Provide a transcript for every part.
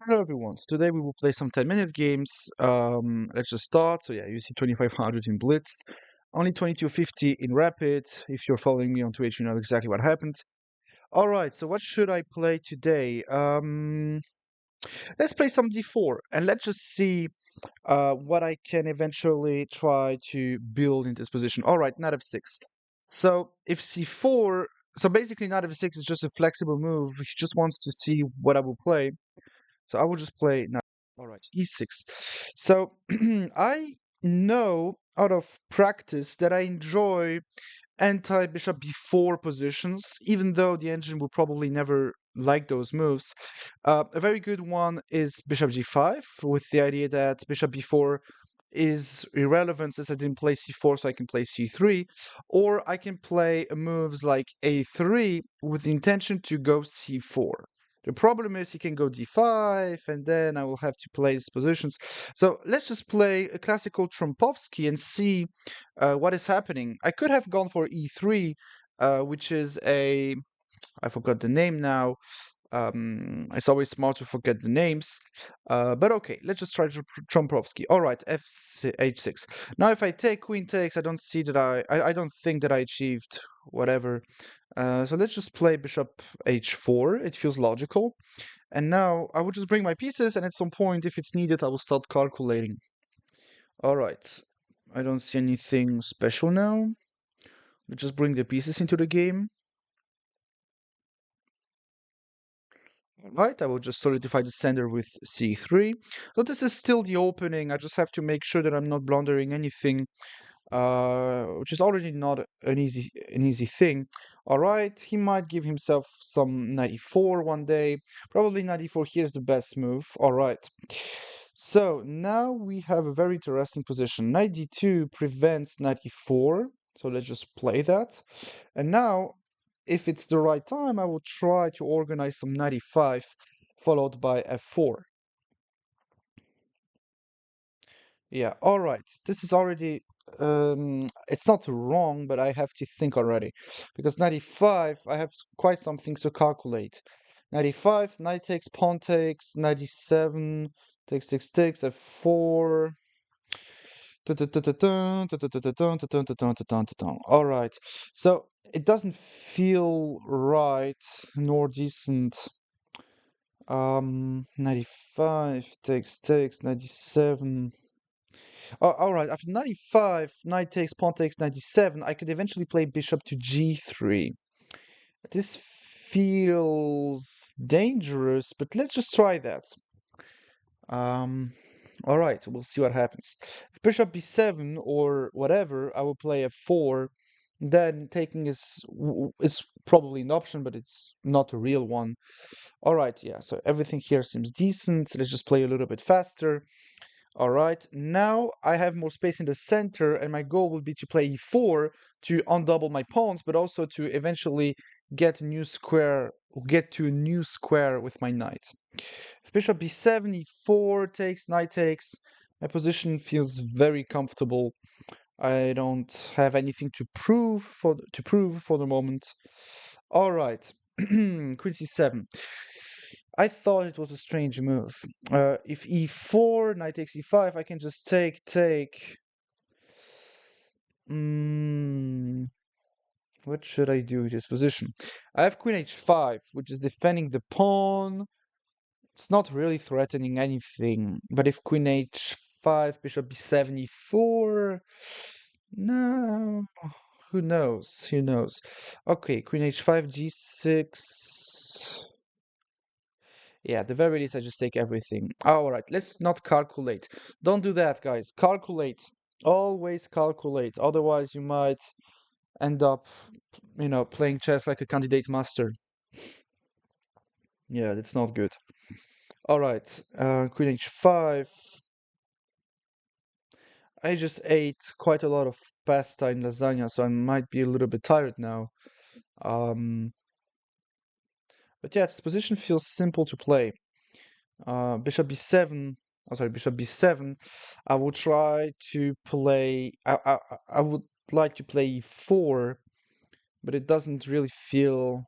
Hello everyone. So today we will play some 10-minute games. Let's just start. So yeah, you see 2500 in Blitz, only 2250 in Rapid. If you're following me on Twitch, you know exactly what happened. All right, so what should I play today? Let's play some D4 and let's just see what I can eventually try to build in this position. All right, knight f6. So if c4, so basically knight f6 is just a flexible move. He just wants to see what I will play. So I will just play now. All right, e6. So I know out of practice that I enjoy anti-bishop b4 positions, even though the engine will probably never like those moves. A very good one is bishop g5, with the idea that bishop b4 is irrelevant since I didn't play c4, so I can play c3, or I can play moves like a3 with the intention to go c4. The problem is he can go d5, and then I will have to play his positions. So let's just play a classical Trompovsky and see what is happening. I could have gone for e3, which is a... I forgot the name now. It's always smart to forget the names. But okay, let's just try Trompovsky. All right, h6. Now if I take queen takes, I don't see that I don't think that I achieved whatever. So let's just play bishop h4. It feels logical. And now I will just bring my pieces, and at some point, if it's needed, I will start calculating. All right, I don't see anything special now. Let's just bring the pieces into the game. Right, I will just solidify the center with c3. So this is still the opening. I just have to make sure that I'm not blundering anything, which is already not an easy thing. All right, he might give himself some 94 one day. Probably 94 here is the best move. All right. So now we have a very interesting position. Knight d2 prevents 94. So let's just play that. And now, if it's the right time, I will try to organize some 95 followed by f4. Yeah, all right. This is already it's not wrong, but I have to think already. Because 95, I have quite some things to calculate. 95, knight takes, pawn takes, 97, takes, f4. All right. So it doesn't feel right nor decent. 95 takes 97. Oh, all right. After 95, knight takes, pawn takes 97. I could eventually play bishop to g3. This feels dangerous, but let's just try that. All right, we'll see what happens. If bishop b7 or whatever, I will play f4. Then taking is probably an option, but it's not a real one. All right, yeah, so everything here seems decent. Let's just play a little bit faster. All right, now I have more space in the center, and my goal will be to play e4 to undouble my pawns, but also to eventually get to a new square with my knight. If bishop b7, e4 takes, knight takes, my position feels very comfortable. I don't have anything to prove for the moment. All right, queen c7. I thought it was a strange move. If e4, knight takes e5, I can just take. What should I do with this position? I have queen h5, which is defending the pawn. It's not really threatening anything. But if queen h5, bishop b7, e4... No, who knows? Who knows? Okay, queen h5, g6. Yeah, at the very least, I just take everything. All right, let's not calculate. Don't do that, guys. Calculate. Always calculate. Otherwise, you might end up, playing chess like a candidate master. Yeah, that's not good. All right, queen h5. I just ate quite a lot of pasta and lasagna, so I might be a little bit tired now. Um, but yeah, this position feels simple to play. Bishop b7. Oh, sorry, bishop b7. I will try to play. I would like to play e4, but it doesn't really feel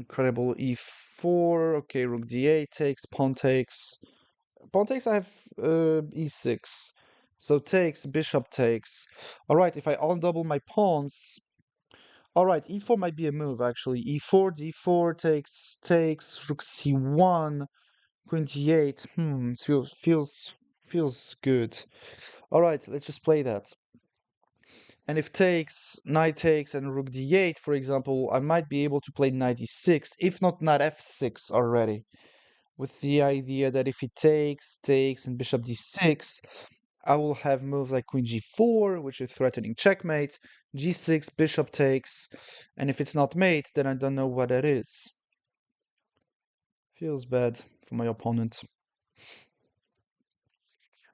Incredible e4. Okay, rook d8 takes, pawn takes. Pawn takes, I have e6. So takes, bishop takes. All right, if I undouble my pawns. All right, e4 might be a move, actually. e4, d4 takes, rook c1, queen g8. Feels good. All right, let's just play that. And if takes, knight takes, and rook d8, for example, I might be able to play knight e6, if not knight f6 already, with the idea that if he takes, and bishop d6, I will have moves like queen g4, which is threatening checkmate, g6, bishop takes, and if it's not mate, then I don't know what that is. Feels bad for my opponent.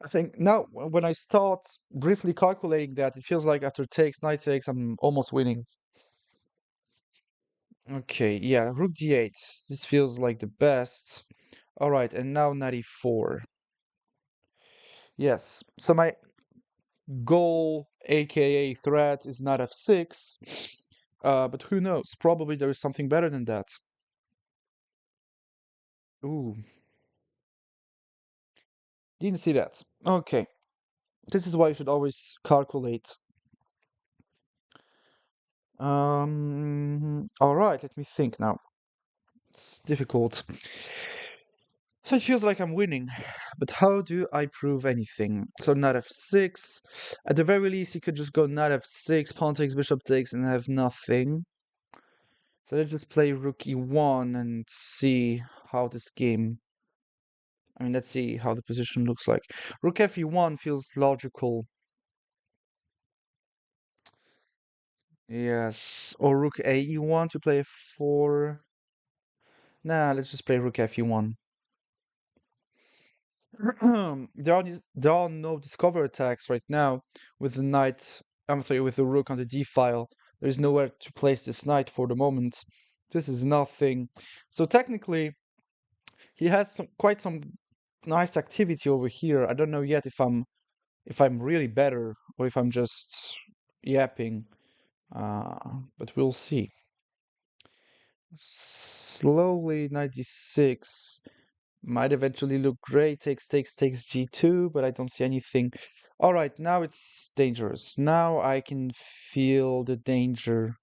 I think now when I start briefly calculating that, it feels like after takes, knight takes, I'm almost winning. Okay, yeah, rook d8. This feels like the best. All right, and now knight e4. Yes, so my goal, aka threat, is knight f6. But who knows? Probably there is something better than that. Ooh, didn't see that. Okay, this is why you should always calculate. All right, let me think now. It's difficult. So it feels like I'm winning, but how do I prove anything? So knight f6. At the very least, he could just go knight f6, pawn takes, bishop takes, and have nothing. So let's just play rook e1 and see how this game. I mean, let's see how the position looks like. Rook f e1 feels logical. Yes. Or rook a e1 to play f4. Nah, let's just play rook f e1. There are no discover attacks right now with the knight. I'm sorry, with the rook on the d file. There is nowhere to place this knight for the moment. This is nothing. So technically, he has quite some nice activity over here. I don't know yet if I'm really better or if I'm just yapping. But we'll see. Slowly 96 might eventually look great. Takes g2, but I don't see anything. All right, now it's dangerous. Now I can feel the danger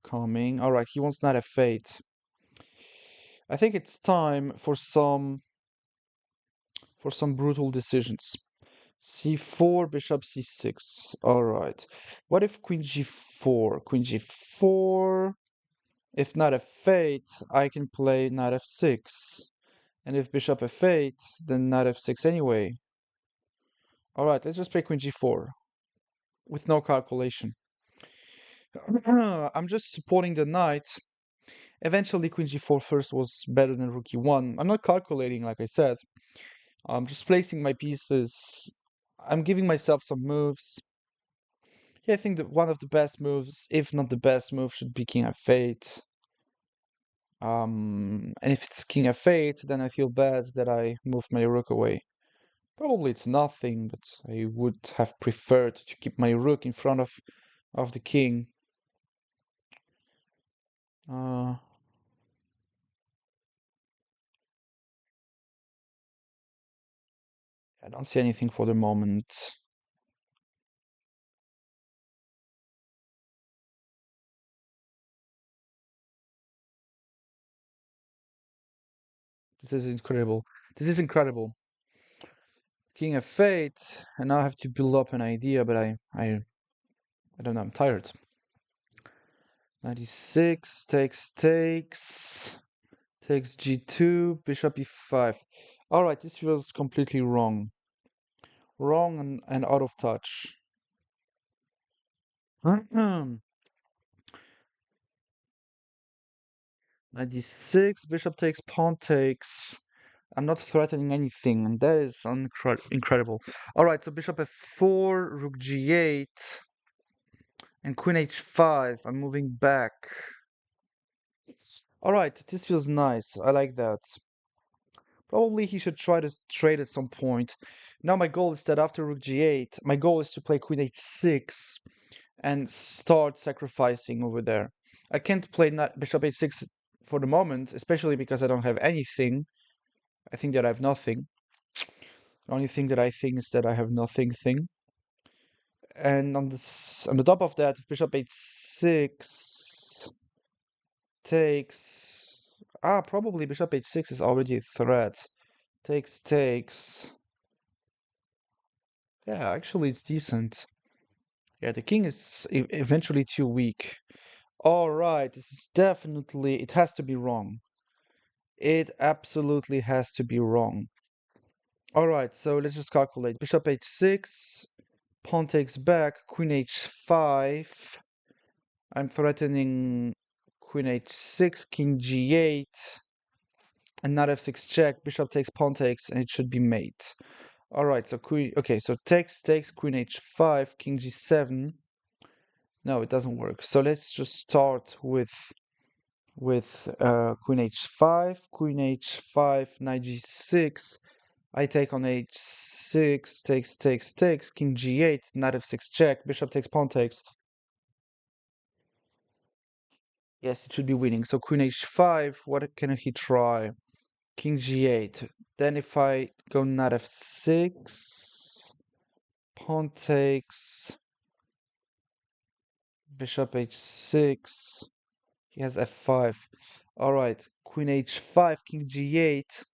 coming. All right, he wants knight f8. I think it's time for some brutal decisions. c4, bishop c6. All right. What if queen g4? Queen g4. If knight f8, I can play knight f6. And if bishop f8, then knight f6 anyway. All right, let's just play queen g4 with no calculation. I'm just supporting the knight. Eventually, queen g4 first was better than rook e1. I'm not calculating, like I said. I'm just placing my pieces. I'm giving myself some moves. Yeah, I think that one of the best moves, if not the best move, should be king f8. And if it's king f8, then I feel bad that I moved my rook away. Probably it's nothing, but I would have preferred to keep my rook in front of the king. I don't see anything for the moment. This is incredible. This is incredible. King f8, and now I have to build up an idea, but I don't know, I'm tired. 96, takes g2, bishop e5. Alright, this feels completely wrong. Wrong and out of touch. 96, bishop takes, pawn takes. I'm not threatening anything, and that is incredible. Alright, so bishop f4, rook g8, and queen h5. I'm moving back. Alright, this feels nice. I like that. Probably he should try to trade at some point. Now my goal is that after rook g8, my goal is to play queen h6 and start sacrificing over there. I can't play bishop h6 for the moment, especially because I don't have anything. I think that I have nothing. The only thing that I think is that I have nothing thing. And on the top of that, if bishop h6 takes probably bishop h6 is already a threat. Takes. Yeah, actually it's decent. Yeah, the king is eventually too weak. All right, this is definitely, it has to be wrong. It absolutely has to be wrong. All right, so let's just calculate. Bishop h6, pawn takes back, queen h5. I'm threatening queen h6, king g8, and knight f6 check. Bishop takes, pawn takes, and it should be mate. All right, so queen. Okay, so takes, queen h5, king g7. No, it doesn't work. So let's just start with queen h5, knight g6. I take on h6, takes, king g8, knight f6 check, bishop takes, pawn takes. Yes, it should be winning. So queen h5, what can he try? King g8. Then if I go knight f6, pawn takes, bishop h6, he has f5. All right, queen h5, king g8.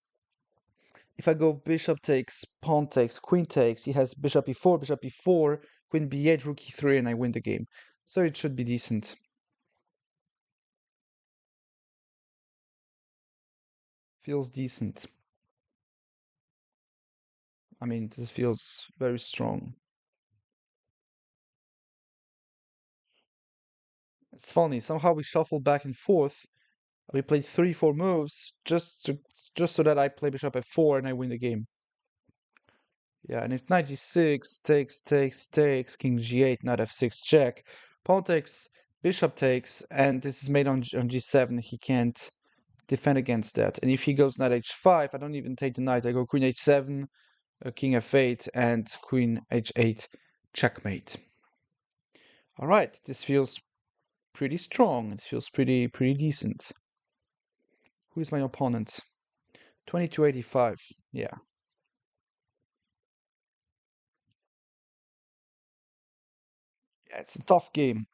If I go bishop takes, pawn takes, queen takes, he has bishop e4, queen b8, rook e3, and I win the game. So it should be decent. Feels decent. I mean, this feels very strong. It's funny, somehow we shuffled back and forth. We played 3-4 moves just so that I play bishop f4 and I win the game. Yeah, and if knight g6 takes, king g8, knight f6 check, pawn takes, bishop takes, and this is made on g7, he can't defend against that. And if he goes knight h5, I don't even take the knight, I go queen h7, king f8, and queen h8, checkmate. All right, this feels pretty strong. It feels pretty decent. Who is my opponent? 2285. Yeah. Yeah, it's a tough game.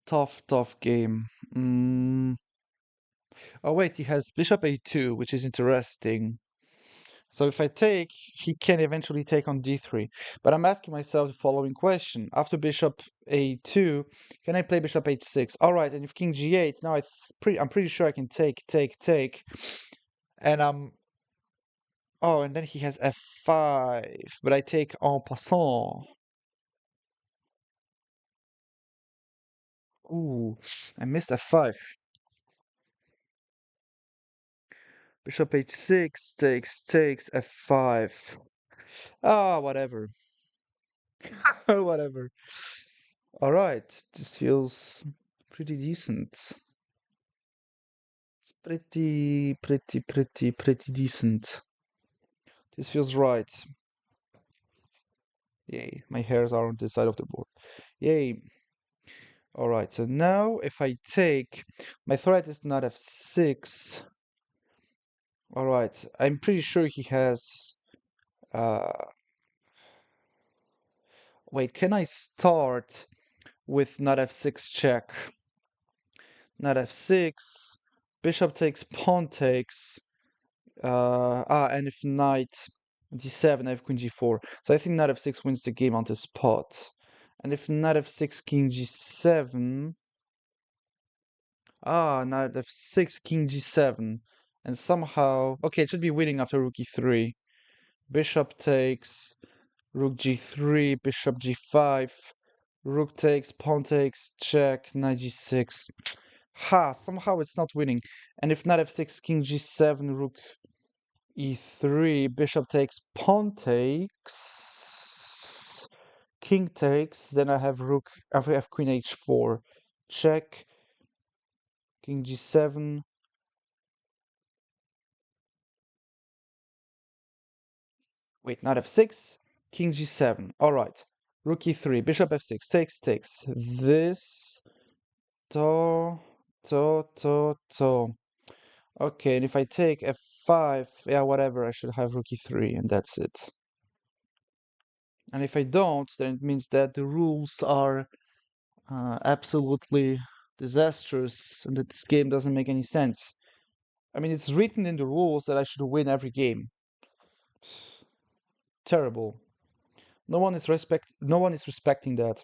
Tough game. Oh wait, he has bishop a2, which is interesting. So if I take, he can eventually take on d3. But I'm asking myself the following question. After bishop a2, can I play bishop h6? All right, and if king g8, now I'm pretty sure I can take. And oh, and then he has f5, but I take en passant. Ooh, I missed f5. Bishop h6 takes f5. Ah, whatever. Whatever. All right, this feels pretty decent. It's pretty decent. This feels right. Yay, my hairs are on this side of the board. Yay. All right, so now if I take, my threat is not f6. All right, I'm pretty sure he has, uh, wait, can I start with knight f6 check? Knight f6, bishop takes, pawn takes, and if knight d7, I have queen g4. So I think knight f6 wins the game on this spot. And if knight f6, king g7, knight f6, king g7, and somehow, okay, it should be winning after rook e3. Bishop takes, rook g3, bishop g5, rook takes, pawn takes, check, knight g6. Ha, somehow it's not winning. And if knight f6, king g7, rook e3, bishop takes, pawn takes, king takes, then I have queen h4, check, king g7. Wait, knight f6, king g7. All right, rook e3, bishop f6, takes. This To, to. Okay, and if I take f5, yeah, whatever, I should have rook e3, and that's it. And if I don't, then it means that the rules are absolutely disastrous and that this game doesn't make any sense. I mean, it's written in the rules that I should win every game. Terrible. No one is respecting that.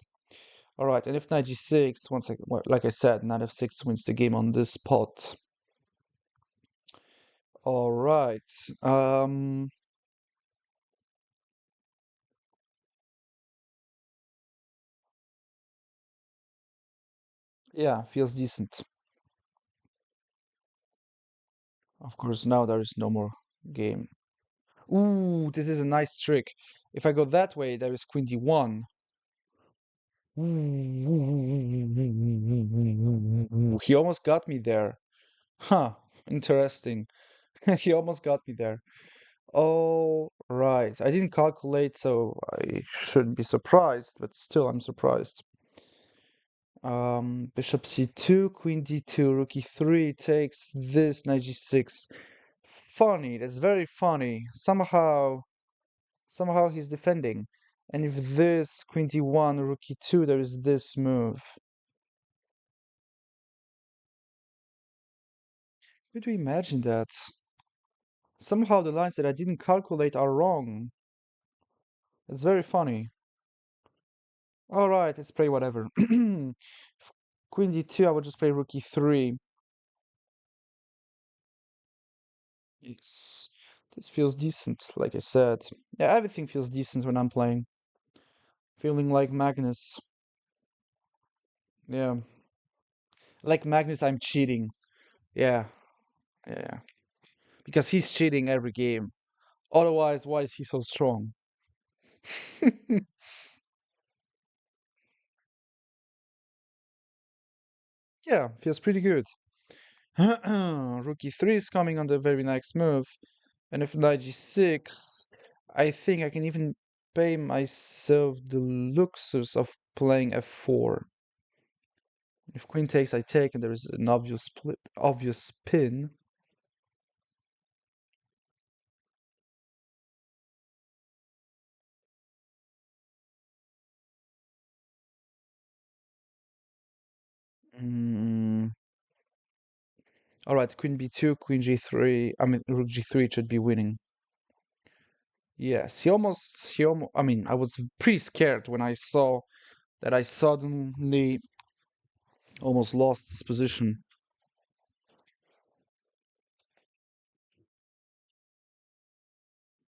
All right, and if knight g6, once I, well, like I said, knight f6 wins the game on this pot. All right. Yeah, feels decent. Of course, now there is no more game. Ooh, this is a nice trick. If I go that way, there is queen d1. Ooh, he almost got me there. Huh, interesting. He almost got me there. All right. I didn't calculate, so I shouldn't be surprised, but still I'm surprised. Bishop c2, queen d2, rook e3 takes this, knight g6. Funny, that's very funny. Somehow he's defending. And if this, queen d1, rook e2, there is this move. Could we imagine that? Somehow the lines that I didn't calculate are wrong. It's very funny. All right, let's play whatever. Queen d2, I would just play rook e3. Yes, this feels decent, like I said. Yeah, everything feels decent when I'm playing. Feeling like Magnus. Yeah, like Magnus, I'm cheating. Yeah, yeah. Because he's cheating every game. Otherwise, why is he so strong? Yeah, feels pretty good. Rook e3 is coming on the very next move. And if knight g6, I think I can even pay myself the luxus of playing f4. If queen takes, I take, and there is an obvious spin. Mm. All right, queen b2, queen g3. I mean, rook g3 should be winning. Yes, I mean, I was pretty scared when I saw that I suddenly almost lost this position.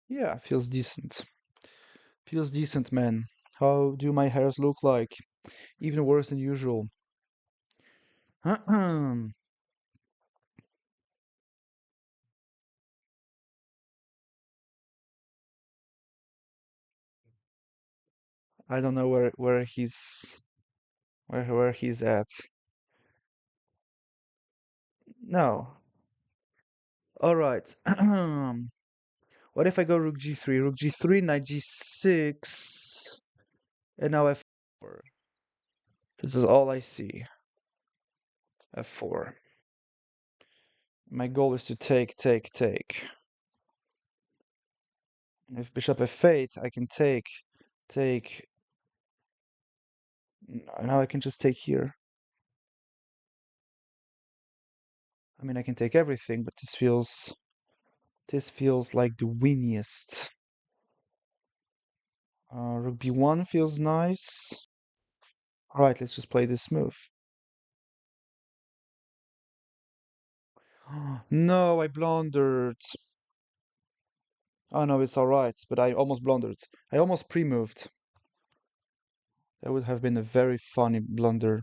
Yeah, feels decent. Feels decent, man. How do my hairs look like? Even worse than usual. I don't know where he's at. No. All right. What if I go rook g3? Rook g3, knight g6, and now f4. This is all I see. f4. My goal is to take, take, take. If bishop f8, I can take, take. Now I can just take here. I mean, I can take everything, but this feels like the winniest. Rook b1 feels nice. All right, let's just play this move. No, I blundered. Oh no, it's all right, but I almost blundered. I almost pre-moved. That would have been a very funny blunder.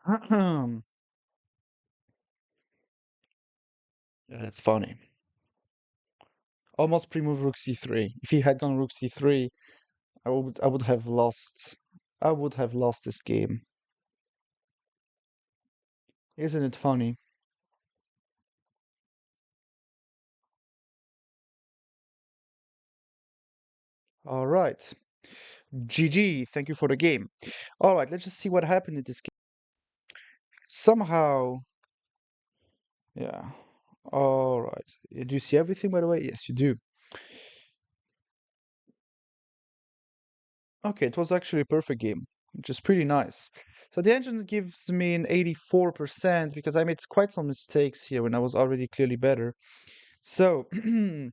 Yeah, that's funny. Almost pre-move rook c3. If he had gone rook c3, I would have lost. I would have lost this game. Isn't it funny? All right. GG. Thank you for the game. All right, let's just see what happened in this game. Somehow, yeah. All right. Do you see everything, by the way? Yes, you do. Okay, it was actually a perfect game, which is pretty nice. So the engine gives me an 84% because I made quite some mistakes here when I was already clearly better. So, in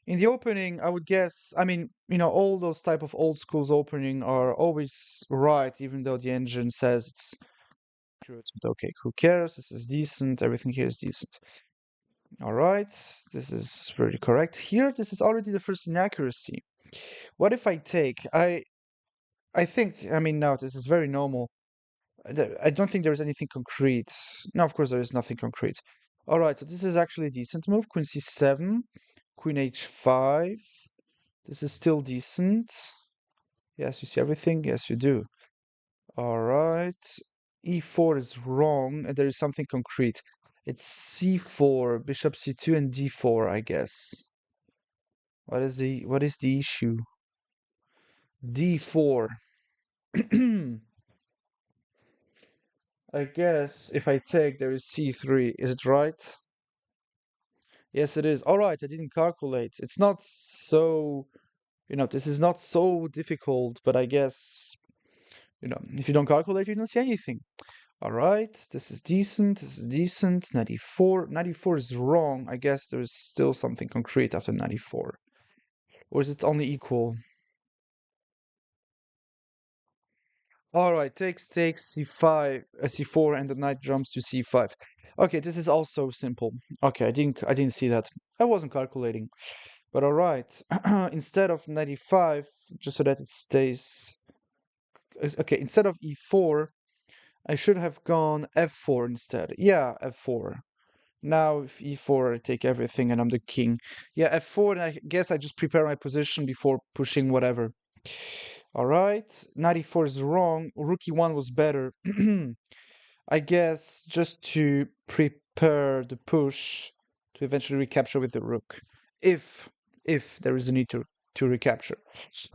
the opening, I would guess, I mean, all those type of old schools opening are always right, even though the engine says it's accurate. But okay, who cares? This is decent. Everything here is decent. All right, this is very correct. Here, this is already the first inaccuracy. What if I take, I think, I mean, no, this is very normal. I don't think there's anything concrete. No, of course, there is nothing concrete. All right, so this is actually a decent move. Queen c7, queen h5. This is still decent. Yes, you see everything? Yes, you do. All right. E4 is wrong, and there is something concrete. It's c4, bishop c2, and d4, I guess. What is the issue? D4. I guess if I take, there is c3. Is it right? Yes, it is. All right, I didn't calculate. It's not so, this is not so difficult, but I guess, if you don't calculate, you don't see anything. All right, this is decent. This is decent. 94. 94 is wrong. I guess there is still something concrete after 94. Or is it only equal? All right, takes c5, c4, and the knight jumps to c5. Okay, this is also simple. Okay, I didn't see that. I wasn't calculating. But all right, instead of 95, just so that it stays. Okay, instead of e4, I should have gone f4 instead. Yeah, f4. Now, if e4, I take everything and I'm the king. Yeah, f4, and I guess I just prepare my position before pushing whatever. All right, 94 is wrong. Rook e1 was better. I guess just to prepare the push to eventually recapture with the rook. If if there is a need to recapture.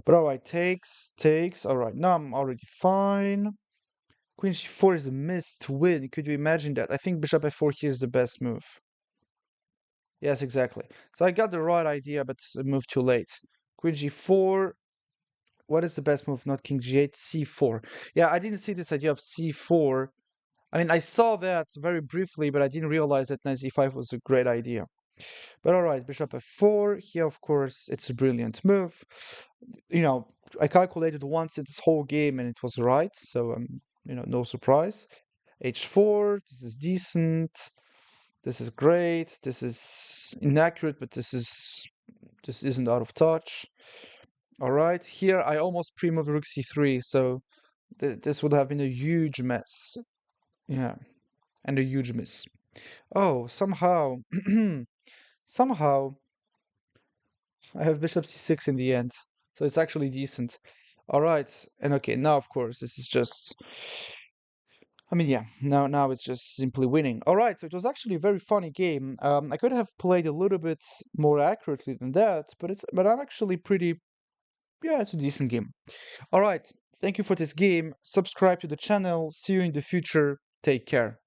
But all right, takes. All right, now I'm already fine. Queen g4 is a missed win. Could you imagine that? I think bishop f4 here is the best move. Yes, exactly. So I got the right idea, but I moved too late. Queen g4. What is the best move? Not king g8, c4. Yeah, I didn't see this idea of c4. I mean, I saw that very briefly, but I didn't realize that knight e5 was a great idea. But all right, bishop f4. Here, of course, it's a brilliant move. I calculated once in this whole game and it was right. So, no surprise. h4. This is decent. This is great. This is inaccurate, but this isn't out of touch. All right, here I almost pre-moved rook c3, so this would have been a huge mess. Yeah, and a huge miss. Oh, somehow I have bishop c6 in the end, so it's actually decent. All right, and okay, now of course this is just. I mean, yeah, now it's just simply winning. All right, so it was actually a very funny game. I could have played a little bit more accurately than that, but I'm actually pretty. Yeah, it's a decent game. All right, thank you for this game. Subscribe to the channel. See you in the future. Take care.